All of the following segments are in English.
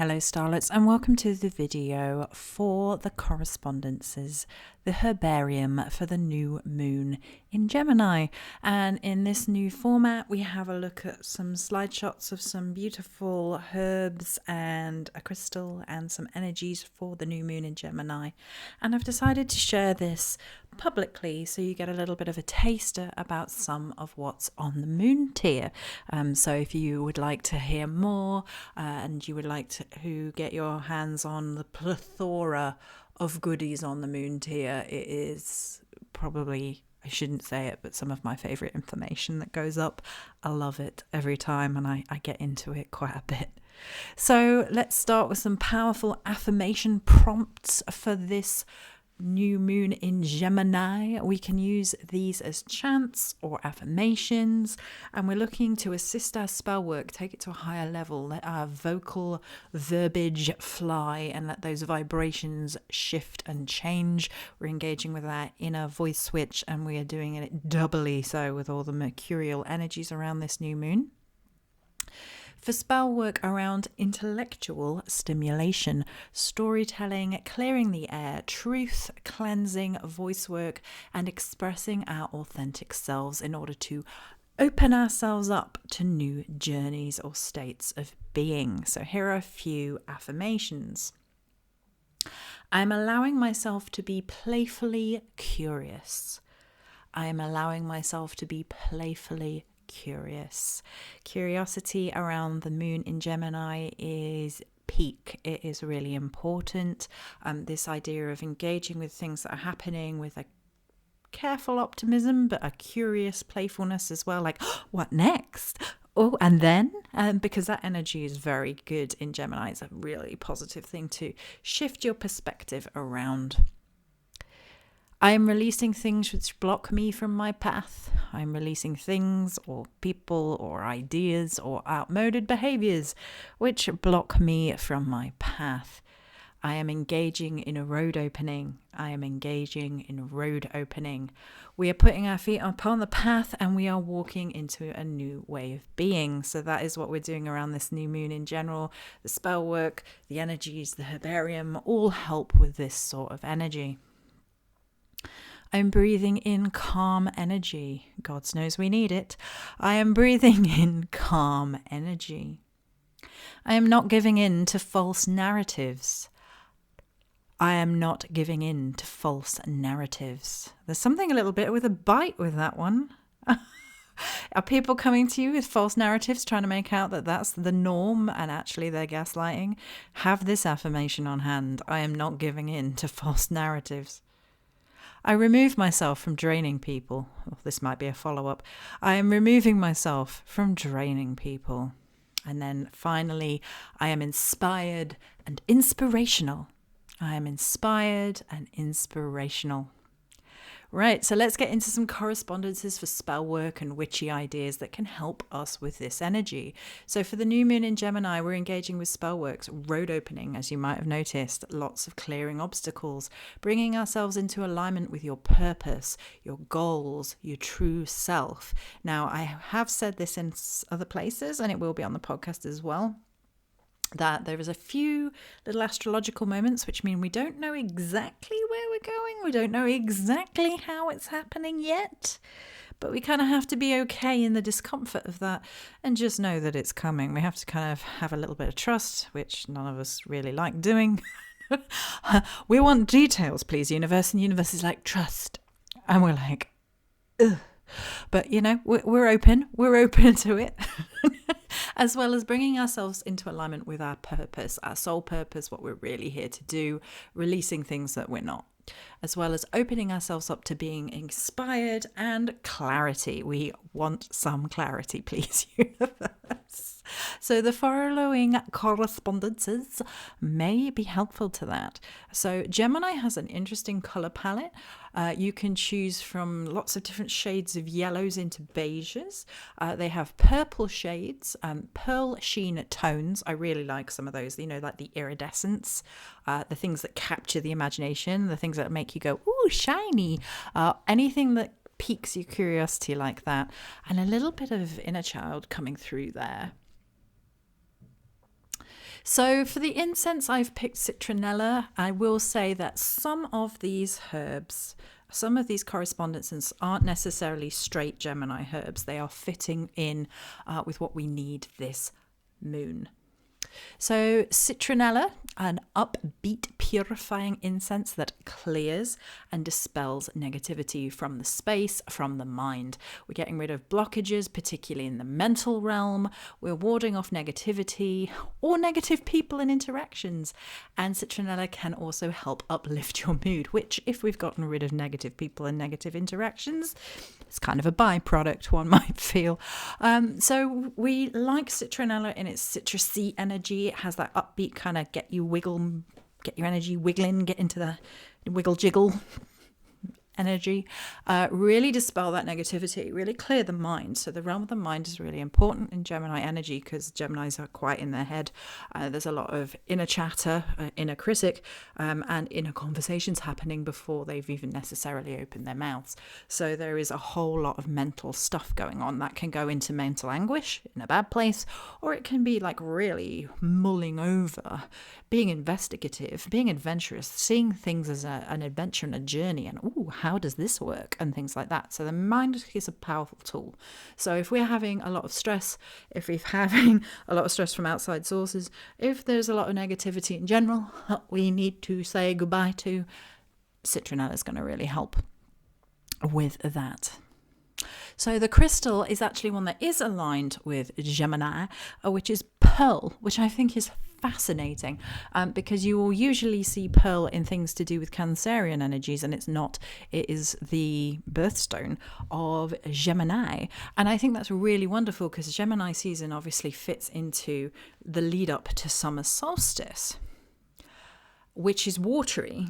Hello starlets, and welcome to the video for the correspondences, the herbarium for the new moon in Gemini. And in this new format we have a look at some slide shots of some beautiful herbs and a crystal and some energies for the new moon in Gemini. And I've decided to share this publicly so you get a little bit of a taster about some of what's on the moon tier. So if you would like to hear more and you would like to get your hands on the plethora of goodies on the moon tier, it is probably, I shouldn't say it, but some of my favorite information that goes up. I love it every time, and I get into it quite a bit. So let's start with some powerful affirmation prompts for this new moon in Gemini. We can use these as chants or affirmations, and we're looking to assist our spell work, take it to a higher level, let our vocal verbiage fly and let those vibrations shift and change. We're engaging with our inner voice switch, and we are doing it doubly so with all the mercurial energies around this new moon. For spell work around intellectual stimulation, storytelling, clearing the air, truth, cleansing, voice work, and expressing our authentic selves in order to open ourselves up to new journeys or states of being. So here are a few affirmations. I am allowing myself to be playfully curious. I am allowing myself to be playfully curious. Curiosity around the moon in Gemini is peak. It is really important. This idea of engaging with things that are happening with a careful optimism, but a curious playfulness as well. Like, oh, what next? Oh, and then, because that energy is very good in Gemini. It's a really positive thing to shift your perspective around. I am releasing things which block me from my path. I'm releasing things or people or ideas or outmoded behaviors which block me from my path. I am engaging in a road opening. I am engaging in a road opening. We are putting our feet upon the path and we are walking into a new way of being. So that is what we're doing around this new moon in general. The spell work, the energies, the herbarium all help with this sort of energy. I'm breathing in calm energy. God knows we need it. I am breathing in calm energy. I am not giving in to false narratives. I am not giving in to false narratives. There's something a little bit with a bite with that one. Are people coming to you with false narratives, trying to make out that that's the norm and actually they're gaslighting? Have this affirmation on hand. I am not giving in to false narratives. I remove myself from draining people. Oh, this might be a follow-up. I am removing myself from draining people. And then finally, I am inspired and inspirational. I am inspired and inspirational. Right, so let's get into some correspondences for spell work and witchy ideas that can help us with this energy. So for the new moon in Gemini, we're engaging with spell works, road opening, as you might have noticed, lots of clearing obstacles, bringing ourselves into alignment with your purpose, your goals, your true self. Now, I have said this in other places, and it will be on the podcast as well, that there is a few little astrological moments which mean we don't know exactly where we're going. We don't know exactly how it's happening yet, but we kind of have to be okay in the discomfort of that and just know that it's coming. We have to kind of have a little bit of trust, which none of us really like doing. We want details, please, universe. And the universe is like, trust. And we're like, ugh. But, you know, we're open to it. As well as bringing ourselves into alignment with our purpose, our soul purpose, what we're really here to do, releasing things that we're not, as well as opening ourselves up to being inspired and clarity. We want some clarity, please, universe. So the following correspondences may be helpful to that. So Gemini has an interesting color palette. You can choose from lots of different shades of yellows into beiges. They have purple shades, pearl sheen tones. I really like some of those, you know, like the iridescence, the things that capture the imagination, the things that make you go, ooh, shiny. Anything that piques your curiosity like that. And a little bit of inner child coming through there. So for the incense, I've picked citronella. I will say that some of these herbs, some of these correspondences aren't necessarily straight Gemini herbs. They are fitting in with what we need this moon. So citronella, an upbeat, purifying incense that clears and dispels negativity from the space, from the mind. We're getting rid of blockages, particularly in the mental realm. We're warding off negativity or negative people and interactions. And citronella can also help uplift your mood, which, if we've gotten rid of negative people and negative interactions, it's kind of a byproduct, one might feel. So we like citronella in its citrusy energy. It has that upbeat kind of get your energy wiggling, get into the wiggle jiggle energy, really dispel that negativity, really clear the mind. So the realm of the mind is really important in Gemini energy because Geminis are quite in their head. There's a lot of inner chatter, inner critic, and inner conversations happening before they've even necessarily opened their mouths. So there is a whole lot of mental stuff going on that can go into mental anguish in a bad place, or it can be like really mulling over, being investigative, being adventurous, seeing things as an adventure and a journey, and how does this work, and things like that. So the mind is a powerful tool. So if we're having a lot of stress, if we're having a lot of stress from outside sources, if there's a lot of negativity in general, we need to say goodbye to. Citronella is going to really help with that. So the crystal is actually one that is aligned with Gemini, which is pearl, which I think is fascinating because you will usually see pearl in things to do with Cancerian energies, and it's not. It is the birthstone of Gemini. And I think that's really wonderful because Gemini season obviously fits into the lead up to summer solstice, which is watery.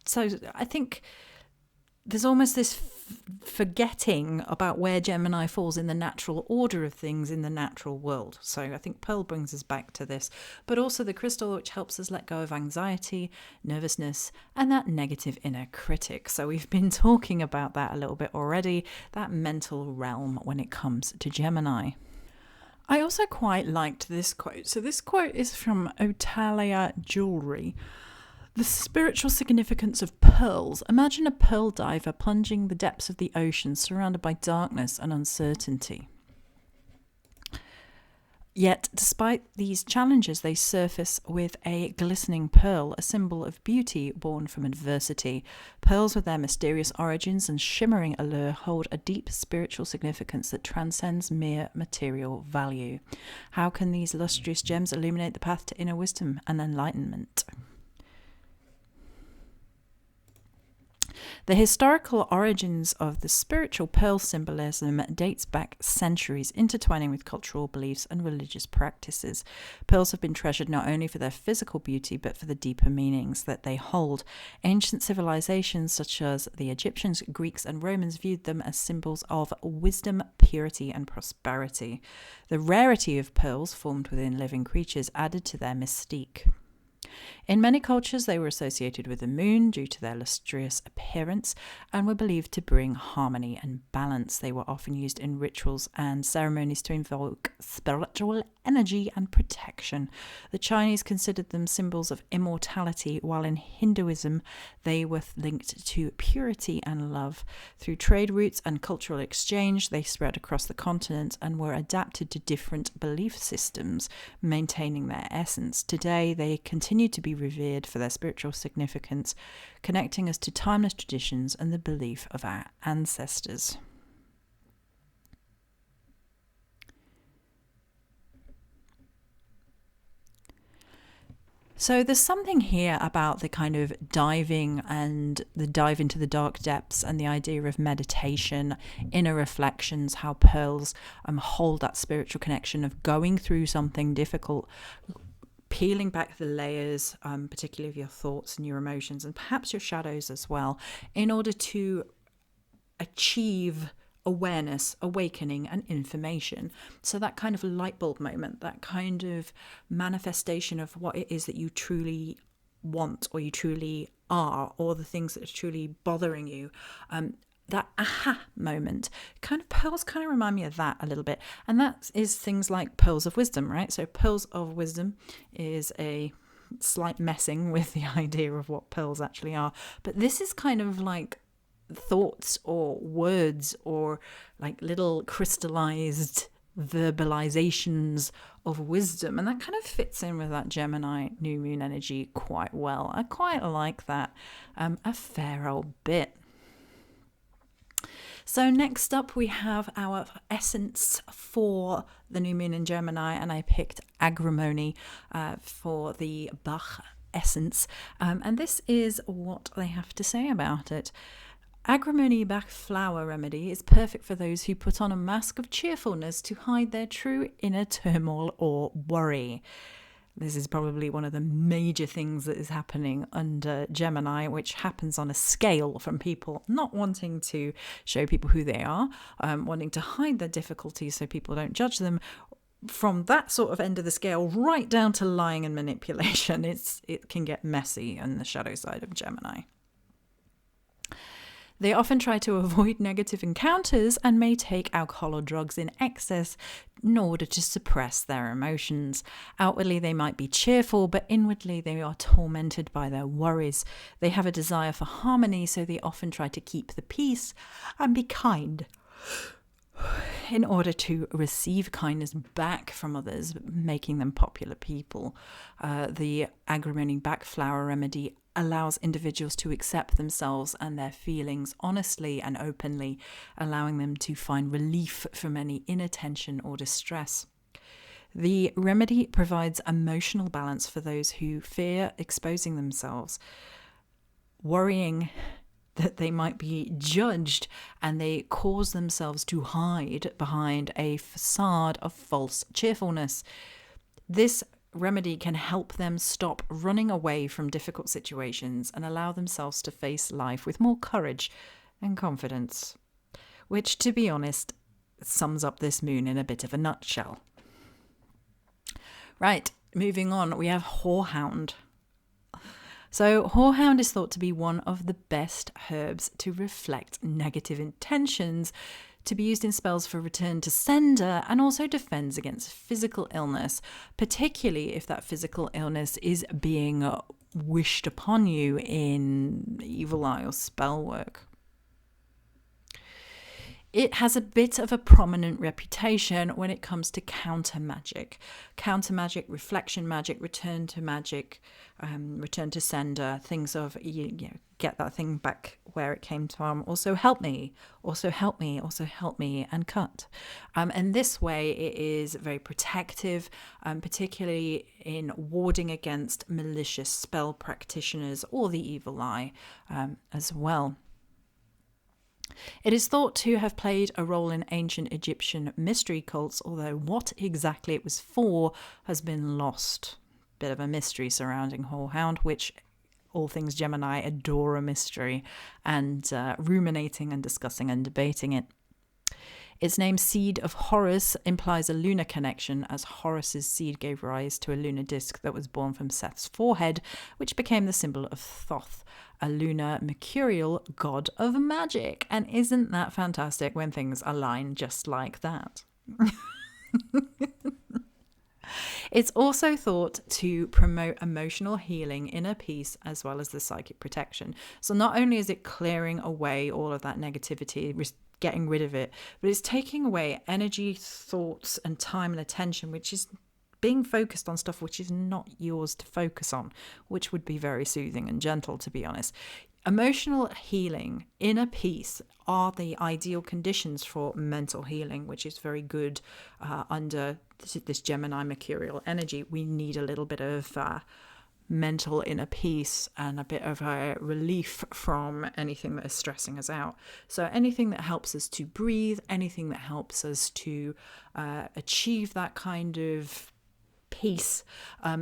So I think there's almost this forgetting about where Gemini falls in the natural order of things in the natural world. So I think pearl brings us back to this, but also the crystal, which helps us let go of anxiety, nervousness, and that negative inner critic. So we've been talking about that a little bit already, that mental realm when it comes to Gemini. I also quite liked this quote. So this quote is from Otalia Jewelry. The spiritual significance of pearls. Imagine a pearl diver plunging the depths of the ocean, surrounded by darkness and uncertainty. Yet, despite these challenges, they surface with a glistening pearl, a symbol of beauty born from adversity. Pearls, with their mysterious origins and shimmering allure, hold a deep spiritual significance that transcends mere material value. How can these lustrous gems illuminate the path to inner wisdom and enlightenment? The historical origins of the spiritual pearl symbolism dates back centuries, intertwining with cultural beliefs and religious practices. Pearls have been treasured not only for their physical beauty, but for the deeper meanings that they hold. Ancient civilizations such as the Egyptians, Greeks, and Romans viewed them as symbols of wisdom, purity, and prosperity. The rarity of pearls formed within living creatures added to their mystique. In many cultures, they were associated with the moon due to their lustrous appearance and were believed to bring harmony and balance. They were often used in rituals and ceremonies to invoke spiritual energy and protection. The Chinese considered them symbols of immortality, while in Hinduism, they were linked to purity and love. Through trade routes and cultural exchange, they spread across the continent and were adapted to different belief systems, maintaining their essence. Today, they continue to be revered for their spiritual significance, connecting us to timeless traditions and the belief of our ancestors. So there's something here about the kind of diving and the dive into the dark depths and the idea of meditation, inner reflections, how pearls hold that spiritual connection of going through something difficult, peeling back the layers, particularly of your thoughts and your emotions, and perhaps your shadows as well, in order to achieve awareness, awakening, and information. So that kind of light bulb moment, that kind of manifestation of what it is that you truly want or you truly are, or the things that are truly bothering you, that aha moment. Pearls kind of remind me of that a little bit. And that is things like pearls of wisdom, right? So pearls of wisdom is a slight messing with the idea of what pearls actually are. But this is kind of like thoughts or words or like little crystallized verbalizations of wisdom, and that kind of fits in with that Gemini new moon energy quite well. I quite like that a fair old bit. So next up we have our essence for the new moon in Gemini, and I picked agrimony for the Bach essence, and this is what they have to say about it. Agrimony Bach flower remedy is perfect for those who put on a mask of cheerfulness to hide their true inner turmoil or worry. This is probably one of the major things that is happening under Gemini, which happens on a scale from people not wanting to show people who they are, wanting to hide their difficulties so people don't judge them, from that sort of end of the scale right down to lying and manipulation. It can get messy on the shadow side of Gemini. They often try to avoid negative encounters and may take alcohol or drugs in excess in order to suppress their emotions. Outwardly, they might be cheerful, but inwardly, they are tormented by their worries. They have a desire for harmony, so they often try to keep the peace and be kind in order to receive kindness back from others, making them popular people. The agrimony Bach flower remedy allows individuals to accept themselves and their feelings honestly and openly, allowing them to find relief from any inner tension or distress. The remedy provides emotional balance for those who fear exposing themselves, worrying that they might be judged, and they cause themselves to hide behind a facade of false cheerfulness. This remedy can help them stop running away from difficult situations and allow themselves to face life with more courage and confidence, which, to be honest, sums up this moon in a bit of a nutshell. Right, moving on, we have Whorehound. So Whorehound is thought to be one of the best herbs to reflect negative intentions, to be used in spells for return to sender, and also defends against physical illness, particularly if that physical illness is being wished upon you in evil eye or spell work. It has a bit of a prominent reputation when it comes to counter magic, reflection magic, return to sender, things of, get that thing back where it came from. Also help me, and cut. And this way it is very protective, particularly in warding against malicious spell practitioners or the evil eye as well. It is thought to have played a role in ancient Egyptian mystery cults, although what exactly it was for has been lost. Bit of a mystery surrounding Whorehound, which all things Gemini adore a mystery, and ruminating and discussing and debating it. Its name, Seed of Horus, implies a lunar connection, as Horus's seed gave rise to a lunar disk that was born from Seth's forehead, which became the symbol of Thoth, a lunar mercurial god of magic. And isn't that fantastic when things align just like that? It's also thought to promote emotional healing, inner peace, as well as the psychic protection. So not only is it clearing away all of that negativity, getting rid of it, but it's taking away energy, thoughts, and time and attention, which is being focused on stuff which is not yours to focus on, which would be very soothing and gentle, to be honest. Emotional healing, inner peace are the ideal conditions for mental healing, which is very good under this Gemini mercurial energy. We need a little bit of mental inner peace and a bit of a relief from anything that is stressing us out. So anything that helps us to breathe, anything that helps us to achieve that kind of peace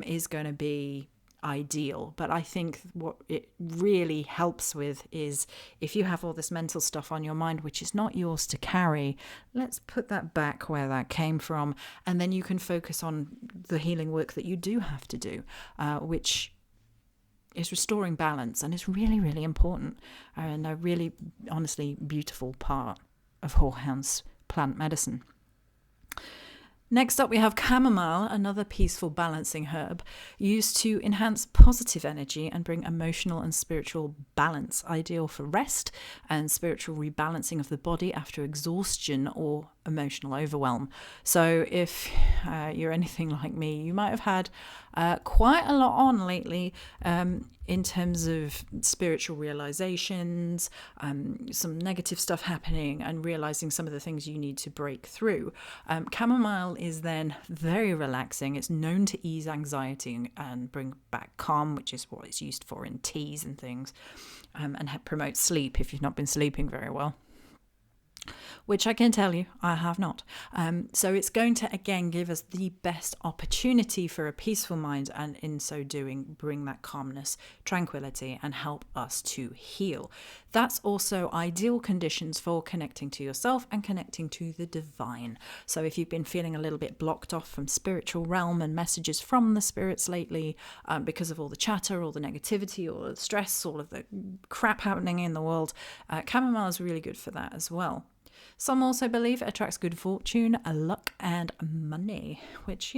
is going to be ideal. But I think what it really helps with is, if you have all this mental stuff on your mind which is not yours to carry, let's put that back where that came from, and then you can focus on the healing work that you do have to do, which is restoring balance, and it's really, really important and a really, honestly, beautiful part of Horehound's plant medicine. Next up, we have chamomile, another peaceful balancing herb used to enhance positive energy and bring emotional and spiritual balance, ideal for rest and spiritual rebalancing of the body after exhaustion or emotional overwhelm. So if you're anything like me, you might have had quite a lot on lately in terms of spiritual realizations, some negative stuff happening, and realizing some of the things you need to break through. Chamomile is then very relaxing. It's known to ease anxiety and bring back calm, which is what it's used for in teas and things, and promote sleep if you've not been sleeping very well, which I can tell you, I have not. So it's going to, again, give us the best opportunity for a peaceful mind, and in so doing, bring that calmness, tranquility, and help us to heal. That's also ideal conditions for connecting to yourself and connecting to the divine. So if you've been feeling a little bit blocked off from spiritual realm and messages from the spirits lately, because of all the chatter, all the negativity, all the stress, all of the crap happening in the world, chamomile is really good for that as well. Some also believe it attracts good fortune, luck, and money, which,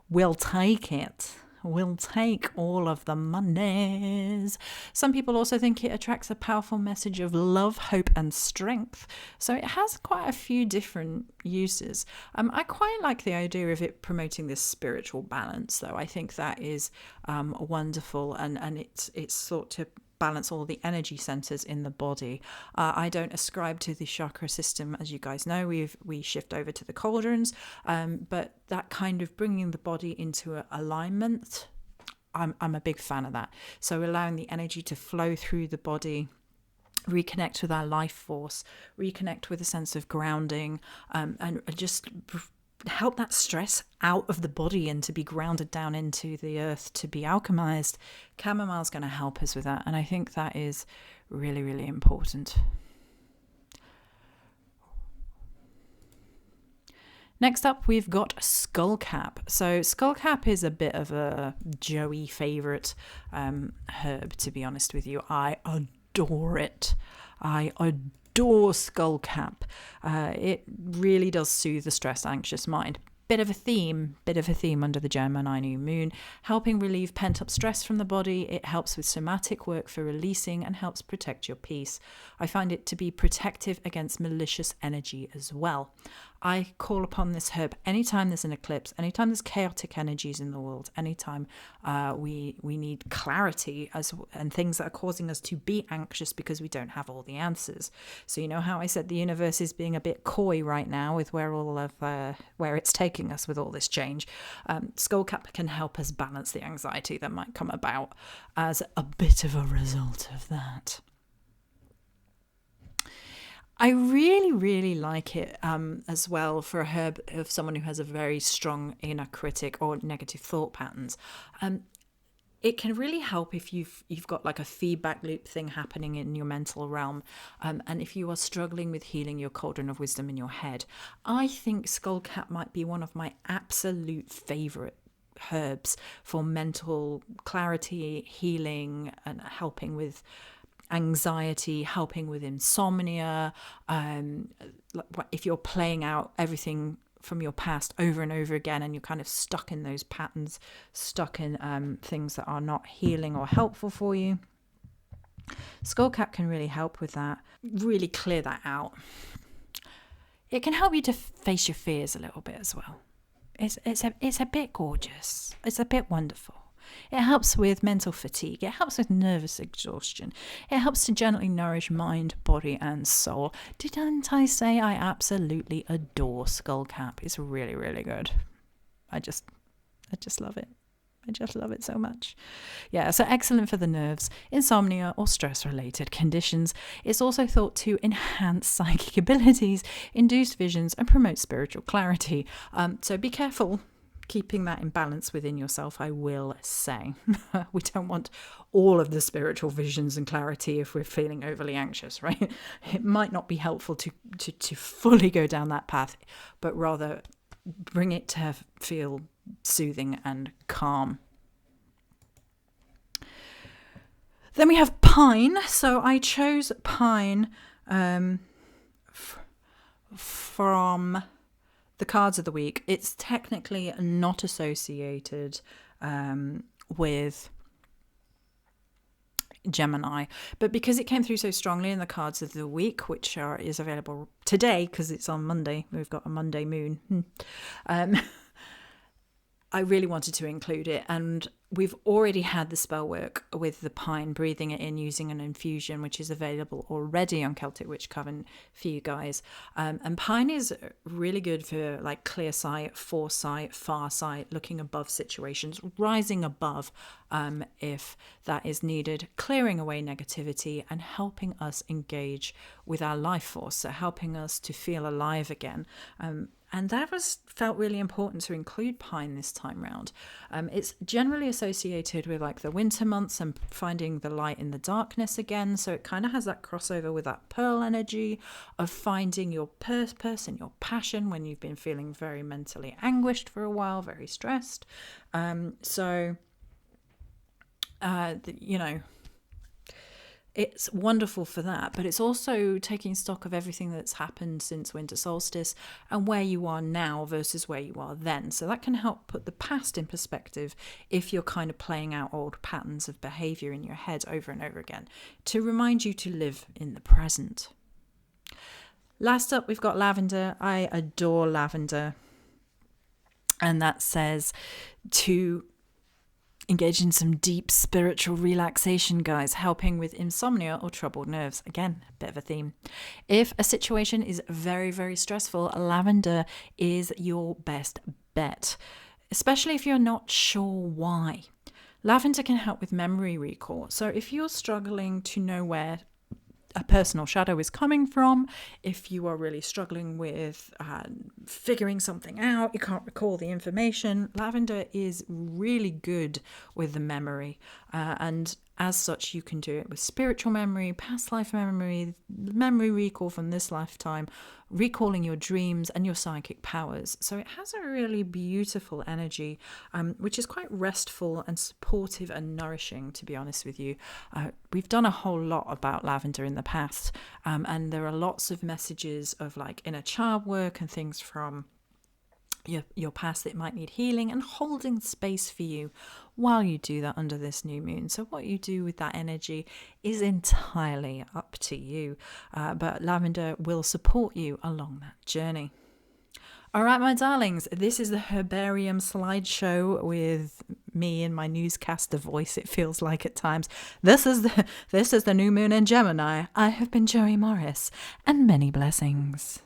we'll take it. We'll take all of the monies. Some people also think it attracts a powerful message of love, hope, and strength. So it has quite a few different uses. I quite like the idea of it promoting this spiritual balance, though. I think that is wonderful, and it's thought to balance all the energy centers in the body. I don't ascribe to the chakra system, as you guys know. We shift over to the cauldrons, but that kind of bringing the body into alignment, I'm a big fan of that. So allowing the energy to flow through the body, reconnect with our life force, reconnect with a sense of grounding, and just help that stress out of the body and to be grounded down into the earth, to be alchemized. Chamomile is going to help us with that, and I think that is really, really important. Next up, we've got skullcap. So skullcap is a bit of a Joey favourite herb, to be honest with you. I adore it. I adore skullcap. It really does soothe the stressed, anxious mind. Bit of a theme under the Gemini new moon, helping relieve pent-up stress from the body. It helps with somatic work for releasing and helps protect your peace. I find it to be protective against malicious energy as well. I call upon this herb anytime there's an eclipse, anytime there's chaotic energies in the world, anytime we need clarity and things that are causing us to be anxious because we don't have all the answers. So you know how I said the universe is being a bit coy right now with where it's taking us with all this change. Skullcap can help us balance the anxiety that might come about as a bit of a result of that. I really, really like it as well for a herb of someone who has a very strong inner critic or negative thought patterns. It can really help if you've got like a feedback loop thing happening in your mental realm, and if you are struggling with healing your cauldron of wisdom in your head. I think skullcap might be one of my absolute favourite herbs for mental clarity, healing, and helping with anxiety, helping with insomnia. If you're playing out everything from your past over and over again and you're kind of stuck in those patterns, stuck in things that are not healing or helpful for you, skullcap can really help with that, really clear that out. It can help you to face your fears a little bit as well. It's a bit gorgeous. It's a bit wonderful. It helps with mental fatigue. It helps with nervous exhaustion. It helps to gently nourish mind, body, and soul. Didn't I say I absolutely adore skullcap? It's really, really good. I just love it. I just love it so much. Yeah, so excellent for the nerves, insomnia, or stress-related conditions. It's also thought to enhance psychic abilities, induce visions, and promote spiritual clarity. So be careful keeping that in balance within yourself, I will say. We don't want all of the spiritual visions and clarity if we're feeling overly anxious, right? It might not be helpful to fully go down that path, but rather bring it to feel soothing and calm. Then we have pine. So I chose pine from the cards of the week. It's technically not associated with Gemini, but because it came through so strongly in the cards of the week, which is available today because it's on Monday, we've got a Monday moon, I really wanted to include it. And we've already had the spell work with the pine, breathing it in using an infusion, which is available already on Celtic Witch Coven for you guys. And pine is really good for like clear sight, foresight, far sight, looking above situations, rising above if that is needed, clearing away negativity and helping us engage with our life force, so helping us to feel alive again. And that felt really important to include pine this time round. It's generally associated with like the winter months and finding the light in the darkness again. So it kind of has that crossover with that pearl energy of finding your purpose and your passion when you've been feeling very mentally anguished for a while, very stressed. It's wonderful for that, but it's also taking stock of everything that's happened since winter solstice and where you are now versus where you are then. So that can help put the past in perspective if you're kind of playing out old patterns of behavior in your head over and over again, to remind you to live in the present. Last up, we've got lavender. I adore lavender. And that says to engage in some deep spiritual relaxation, guys, helping with insomnia or troubled nerves. Again, a bit of a theme. If a situation is very, very stressful, lavender is your best bet, especially if you're not sure why. Lavender can help with memory recall. So if you're struggling to know where a personal shadow is coming from, if you are really struggling with figuring something out, you can't recall the information, lavender is really good with the memory. And as such, you can do it with spiritual memory, past life memory, memory recall from this lifetime, recalling your dreams and your psychic powers. So it has a really beautiful energy, which is quite restful and supportive and nourishing, to be honest with you. We've done a whole lot about lavender in the past, and there are lots of messages of like inner child work and things from your past that might need healing and holding space for you while you do that under this new moon. So what you do with that energy is entirely up to you, but lavender will support you along that journey. All right, my darlings, this is the Herbarium slideshow with me in my newscaster voice, it feels like at times. This is the new moon in Gemini. I have been Joey Morris, and many blessings.